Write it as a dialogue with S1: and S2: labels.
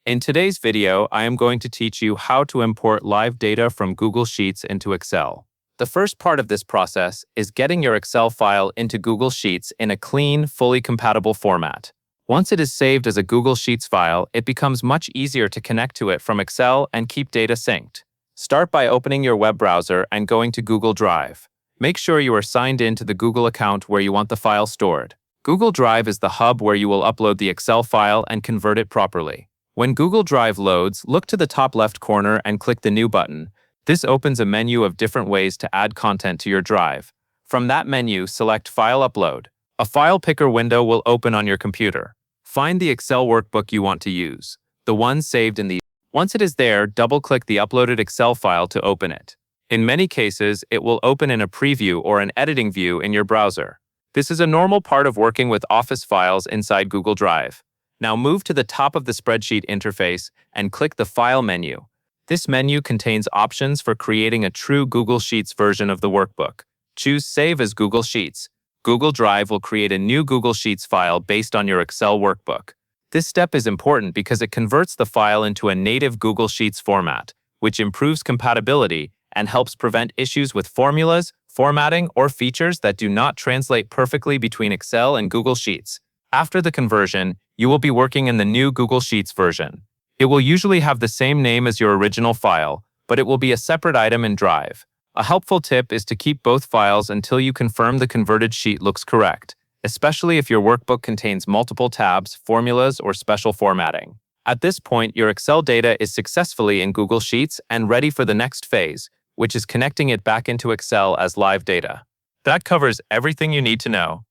S1: In today's video, I am going to teach you how to import live data from Google Sheets into Excel. The first part of this process is getting your Excel file into Google Sheets in a clean, fully compatible format. Once it is saved as a Google Sheets file, it becomes much easier to connect to it from Excel and keep data synced. Start by opening your web browser and going to Google Drive. Make sure you are signed in to the Google account where you want the file stored. Google Drive is the hub where you will upload the Excel file and convert it properly. When Google Drive loads, look to the top left corner and click the New button. This opens a menu of different ways to add content to your drive. From that menu, select File Upload. A file picker window will open on your computer. Find the Excel workbook you want to use, the one saved in the. Once it is there, double-click the uploaded Excel file to open it. In many cases, it will open in a preview or an editing view in your browser. This is a normal part of working with Office files inside Google Drive. Now move to the top of the Spreadsheet interface and click the File menu. This menu contains options for creating a true Google Sheets version of the workbook. Choose Save as Google Sheets. Google Drive will create a new Google Sheets file based on your Excel workbook. This step is important because it converts the file into a native Google Sheets format, which improves compatibility and helps prevent issues with formulas, formatting, or features that do not translate perfectly between Excel and Google Sheets. After the conversion, you will be working in the new Google Sheets version. It will usually have the same name as your original file, but it will be a separate item in Drive. A helpful tip is to keep both files until you confirm the converted sheet looks correct, especially if your workbook contains multiple tabs, formulas, or special formatting. At this point, your Excel data is successfully in Google Sheets and ready for the next phase, which is connecting it back into Excel as live data. That covers everything you need to know.